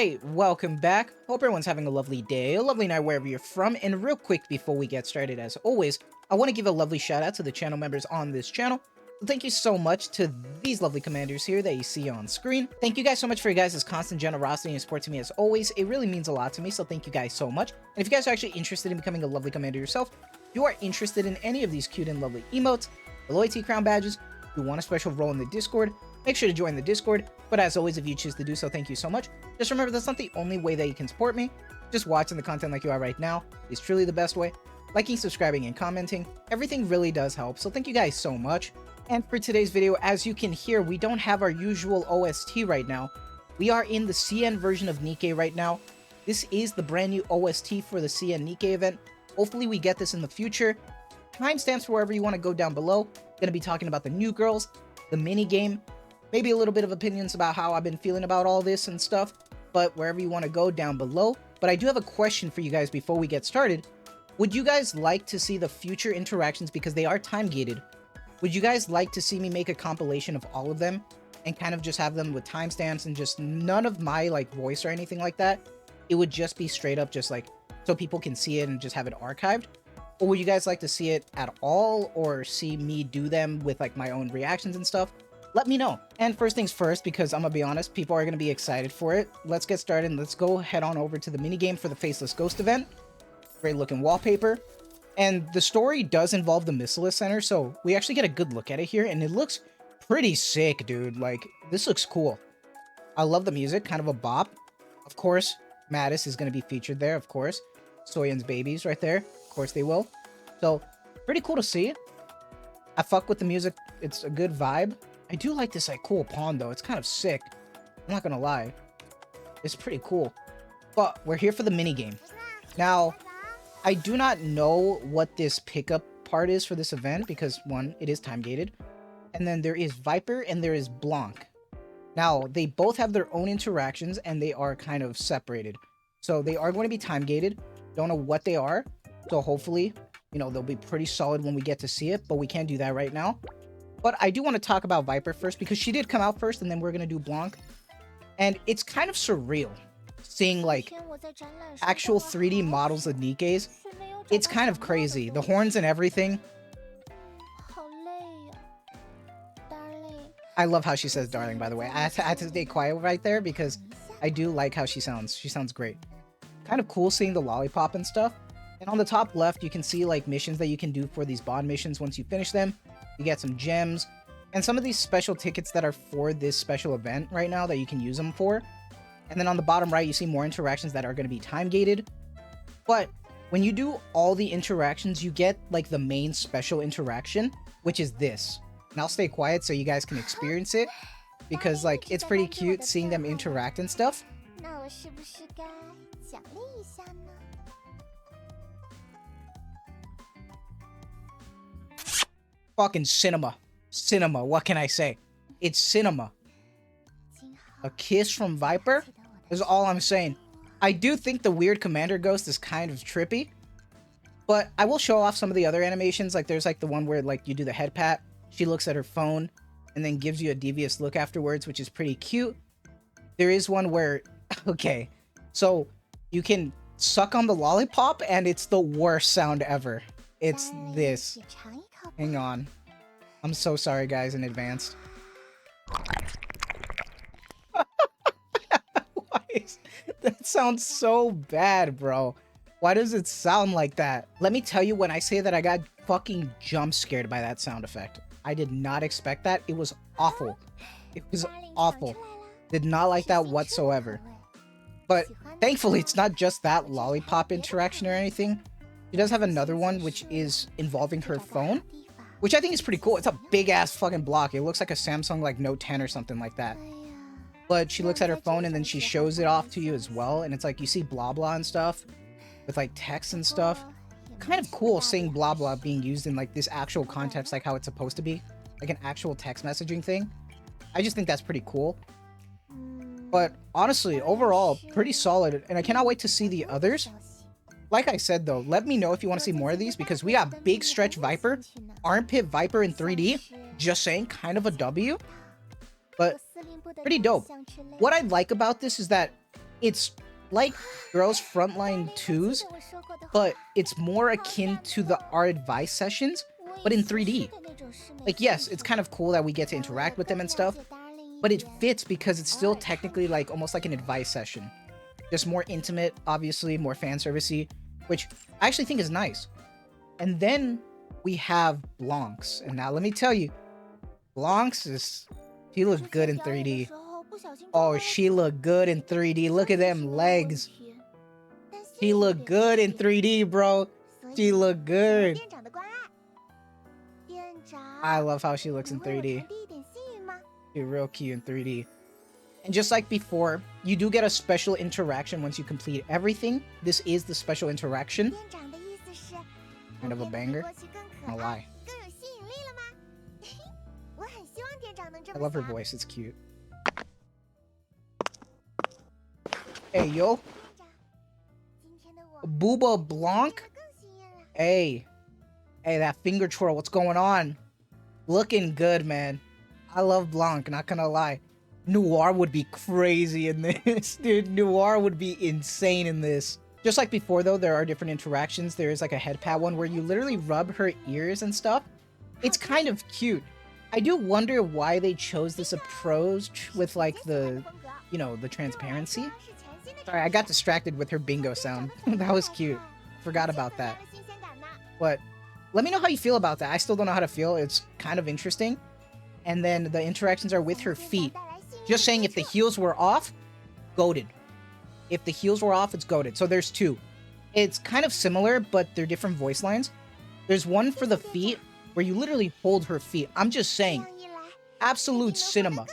Alright, welcome back. Hope everyone's having a lovely day, a lovely night wherever you're from. And real quick before we get started, as always, I want to give a lovely shout out to the channel members on this channel. So thank you so much to these lovely commanders here that you see on screen. Thank you guys so much for your guys' constant generosity and support to me as always. It really means a lot to me, so thank you guys so much. And if you guys are actually interested in becoming a lovely commander yourself, if you are interested in any of these cute and lovely emotes, the loyalty crown badges, you want a special role in the Discord, make sure to join the Discord. But as always, if you choose to do so, thank you so much. Just remember, that's not the only way that you can support me. Just watching the content like you are right now is truly the best way. Liking, subscribing, and commenting, everything really does help. So thank you guys so much. And for today's video, as you can hear, we don't have our usual OST right now. We are in the CN version of Nikke right now. This is the brand new OST for the CN Nikke event. Hopefully we get this in the future. Timestamps for wherever you want to go down below. Gonna be talking about the new girls, the mini game, maybe a little bit of opinions about how I've been feeling about all this and stuff, but wherever you want to go down below. But I do have a question for you guys before we get started. Would you guys like to see the future interactions, because they are time gated? Would you guys like to see me make a compilation of all of them and kind of just have them with timestamps and just none of my like voice or anything like that? It would just be straight up just like so people can see it and just have it archived. Or would you guys like to see it at all, or see me do them with like my own reactions and stuff? Let me know. And first things first, because I'm gonna be honest, people are gonna be excited for it. Let's get started and let's go head on over to the minigame for the Faceless Ghost event. Great looking wallpaper. And the story does involve the Missilus Center, so we actually get a good look at it here, and it looks pretty sick, dude. Like, this looks cool. I love the music, kind of a bop. Of course, Mattis is gonna be featured there, of course. Soyen's babies right there. Of course they will. So, pretty cool to see. I fuck with the music. It's a good vibe. I do like this like cool pawn though. It's kind of sick. I'm not gonna lie. It's pretty cool. But we're here for the minigame. Now, I do not know what this pickup part is for this event because one, it is time gated. And then there is Viper and there is Blanc. Now, they both have their own interactions and they are kind of separated. So they are going to be time gated. Don't know what they are. So hopefully, you know, they'll be pretty solid when we get to see it, but we can't do that right now. But I do want to talk about Viper first because she did come out first and then we're going to do Blanc. And it's kind of surreal seeing like actual 3D models of Nikke's. It's kind of crazy. The horns and everything. I love how she says darling, by the way. I had to stay quiet right there because I do like how she sounds. She sounds great. Kind of cool seeing the lollipop and stuff. And on the top left, you can see like missions that you can do for these bond missions once you finish them. You get some gems and some of these special tickets that are for this special event right now that you can use them for. And then on the bottom right, you see more interactions that are going to be time gated. But when you do all the interactions, you get like the main special interaction, which is this. And I'll stay quiet so you guys can experience it because like it's pretty cute seeing them interact and stuff. Fucking cinema. Cinema, what can I say? It's cinema. A kiss from Viper is all I'm saying. I do think the weird commander ghost is kind of trippy, but I will show off some of the other animations. Like there's like the one where like you do the head pat, she looks at her phone and then gives you a devious look afterwards, which is pretty cute. There is one where, okay, so you can suck on the lollipop and it's the worst sound ever. It's this. Hang on. I'm so sorry, guys, in advance. That sounds so bad, bro. Why does it sound like that? Let me tell you, when I say that I got fucking jump scared by that sound effect. I did not expect that. It was awful. It was awful. Did not like that whatsoever. But thankfully, it's not just that lollipop interaction or anything. She does have another one, which is involving her phone, which I think is pretty cool. It's a big ass fucking block. It looks like a Samsung like Note 10 or something like that. But she looks at her phone and then she shows it off to you as well. And it's like you see blah blah and stuff with like text and stuff. Kind of cool seeing blah blah being used in like this actual context, like how it's supposed to be, like an actual text messaging thing. I just think that's pretty cool. But honestly, overall, pretty solid. And I cannot wait to see the others. Like I said though, let me know if you want to see more of these because we got Big Stretch Viper, Armpit Viper in 3D. Just saying, kind of a W. But pretty dope. What I like about this is that It's like Girls Frontline 2's, but it's more akin to the Our Advice sessions, but in 3D. Like, yes, it's kind of cool that we get to interact with them and stuff, but it fits because it's still technically like almost like an advice session. Just more intimate, obviously, more fan servicey, which I actually think is nice. And then we have Blanc's, and now let me tell you, Blanc's she looks good in 3D. Oh, she looked good in 3D. Look at them legs. She looked good in 3D, bro. She looked good. I love how she looks in 3D. She's real cute in 3D. And just like before, you do get a special interaction once you complete everything. This is the special interaction. Kind of a banger. Not gonna lie. I love her voice, it's cute. Hey, yo. Booba Blanc? Hey. Hey, that finger twirl, what's going on? Looking good, man. I love Blanc, not gonna lie. Noir would be crazy in this, dude. Noir would be insane in this. Just like before, though, there are different interactions. There is like a head pat one where you literally rub her ears and stuff. It's kind of cute. I do wonder why they chose this approach with like the, you know, the transparency. Sorry, I got distracted with her bingo sound. That was cute. Forgot about that. But let me know how you feel about that. I still don't know how to feel. It's kind of interesting. And then the interactions are with her feet. Just saying, if the heels were off, goated. If the heels were off, it's goated. So there's two. It's kind of similar, but they're different voice lines. There's one for the feet where you literally hold her feet. I'm just saying, absolute cinema.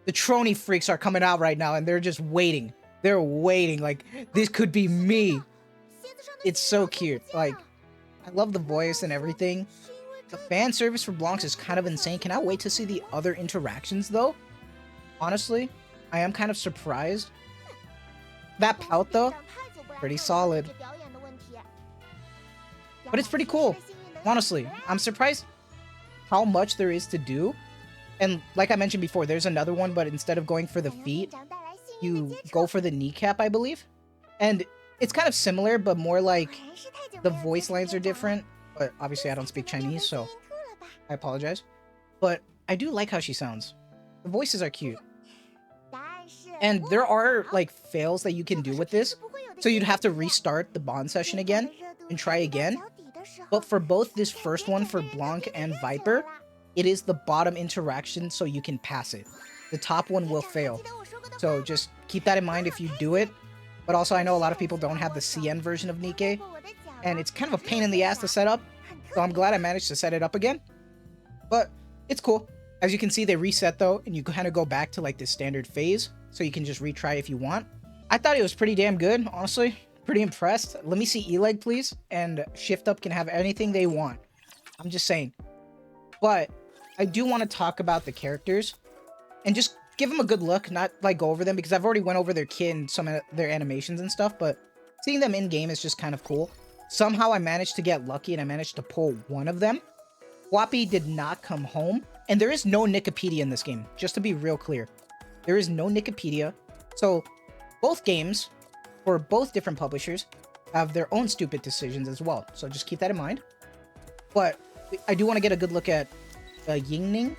The Trony freaks are coming out right now and they're just waiting. They're waiting like, this could be me. It's so cute. Like, I love the voice and everything. The fan service for Blanc's is kind of insane. Cannot wait to see the other interactions though. Honestly, I am kind of surprised. That pout though, pretty solid. But it's pretty cool. Honestly, I'm surprised how much there is to do. And like I mentioned before, there's another one, but instead of going for the feet, you go for the kneecap, I believe. And it's kind of similar, but more like the voice lines are different. But obviously I don't speak Chinese, so I apologize. But I do like how she sounds. The voices are cute. And there are like fails that you can do with this. So you'd have to restart the bond session again and try again. But for both this first one for Blanc and Viper, it is the bottom interaction so you can pass it. The top one will fail. So just keep that in mind if you do it. But also I know a lot of people don't have the CN version of Nikke. And it's kind of a pain in the ass to set up. So I'm glad I managed to set it up again. But it's cool. As you can see, they reset though, and you kind of go back to like this standard phase. So you can just retry if you want. I thought it was pretty damn good, honestly. Pretty impressed. Let me see E-Leg, please. And Shift Up can have anything they want. I'm just saying. But I do want to talk about the characters. And just give them a good look, not like go over them. Because I've already went over their kit and some of their animations and stuff. But seeing them in-game is just kind of cool. Somehow I managed to get lucky and I managed to pull one of them. Hua Pi did not come home. And there is no Nickepedia in this game, just to be real clear. There is no Nickepedia. So both games, for both different publishers, have their own stupid decisions as well. So just keep that in mind. But I do want to get a good look at Yingning.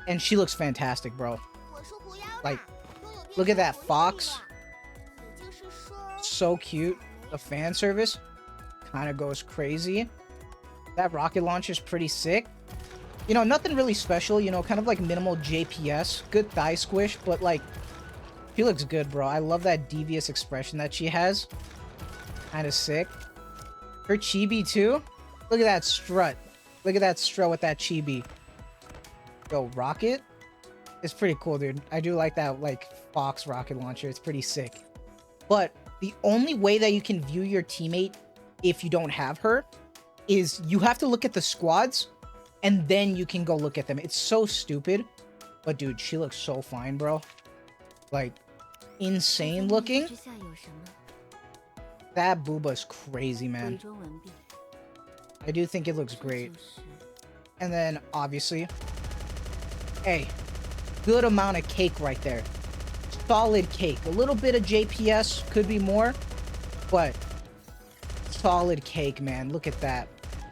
And she looks fantastic, bro. Like, look at that fox. So cute. The fan service kind of goes crazy. That rocket launcher is pretty sick. You know, nothing really special, you know, kind of like minimal JPS. Good thigh squish, but like, she looks good, bro. I love that devious expression that she has. Kind of sick. Her chibi too. Look at that strut. Look at that strut with that chibi. Yo, rocket? It's pretty cool, dude. I do like that, like, fox rocket launcher. It's pretty sick. But the only way that you can view your teammate if you don't have her is you have to look at the squads and then you can go look at them. It's so stupid. But dude, she looks so fine, bro. Like, insane looking. That booba's crazy, man. I do think it looks great. And then, obviously, hey, good amount of cake right there. solid cake. A little bit of JPS, could be more, but solid cake, man. Look at that.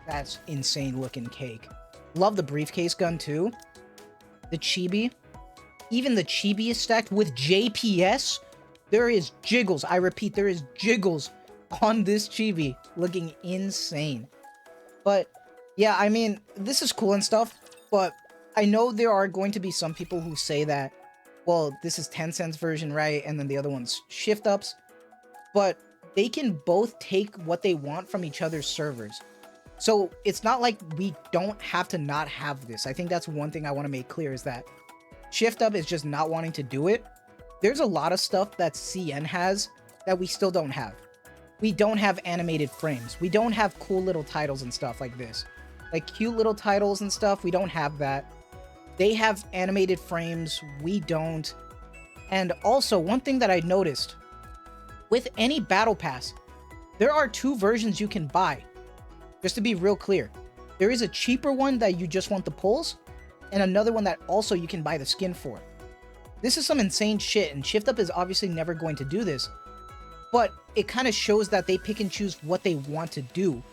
That's insane looking cake. Love the briefcase gun too. The chibi. Even the chibi is stacked with JPS. There is jiggles. I repeat, there is jiggles on this chibi. Looking insane. But yeah, I mean, this is cool and stuff, but I know there are going to be some people who say that, well, this is Tencent's version, right? And then the other one's shift ups. But they can both take what they want from each other's servers. So it's not like we don't have to not have this. I think that's one thing I want to make clear, is that shift up is just not wanting to do it. There's a lot of stuff that CN has that we still don't have. We don't have animated frames. We don't have cool little titles and stuff like this. Like cute little titles and stuff, we don't have that. They have animated frames, we don't. And also, one thing that I noticed, with any battle pass, there are 2 versions you can buy. Just to be real clear. There is a cheaper one that you just want the pulls, and another one that also you can buy the skin for. This is some insane shit, and Shift Up is obviously never going to do this, but it kind of shows that they pick and choose what they want to do.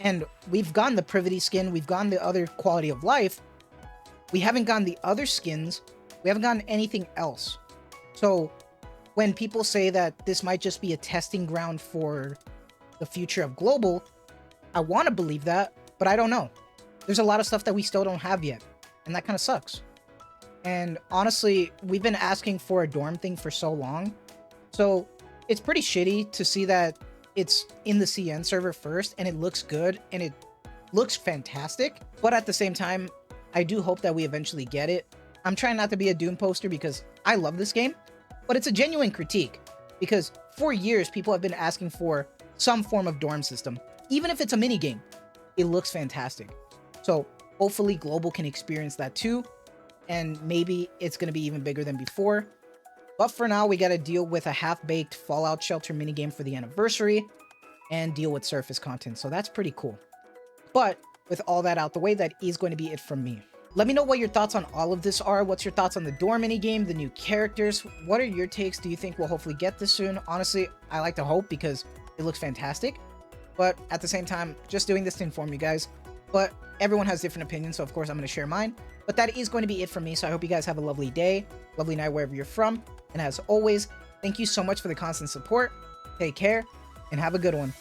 And we've gotten the Privity skin, we've gotten the other quality of life, we haven't gotten the other skins, we haven't gotten anything else. So when people say that this might just be a testing ground for the future of global, I want to believe that, but I don't know. There's a lot of stuff that we still don't have yet, and that kind of sucks. And honestly, we've been asking for a dorm thing for so long, so it's pretty shitty to see that it's in the CN server first, and it looks good, and it looks fantastic, but at the same time, I do hope that we eventually get it. I'm trying not to be a Doom poster because I love this game, but it's a genuine critique, because for years, people have been asking for some form of dorm system. Even if it's a mini game, it looks fantastic. So hopefully Global can experience that too, and maybe it's going to be even bigger than before. But for now, we got to deal with a half-baked Fallout Shelter minigame for the anniversary and deal with surface content, so that's pretty cool. But with all that out the way, that is going to be it from me. Let me know what your thoughts on all of this are. What's your thoughts on the dorm minigame, the new characters? What are your takes? Do you think we'll hopefully get this soon? Honestly, I like to hope because it looks fantastic. But at the same time, just doing this to inform you guys. But everyone has different opinions, so of course I'm going to share mine. But that is going to be it from me, so I hope you guys have a lovely day, lovely night wherever you're from. And as always, thank you so much for the constant support. Take care, and have a good one.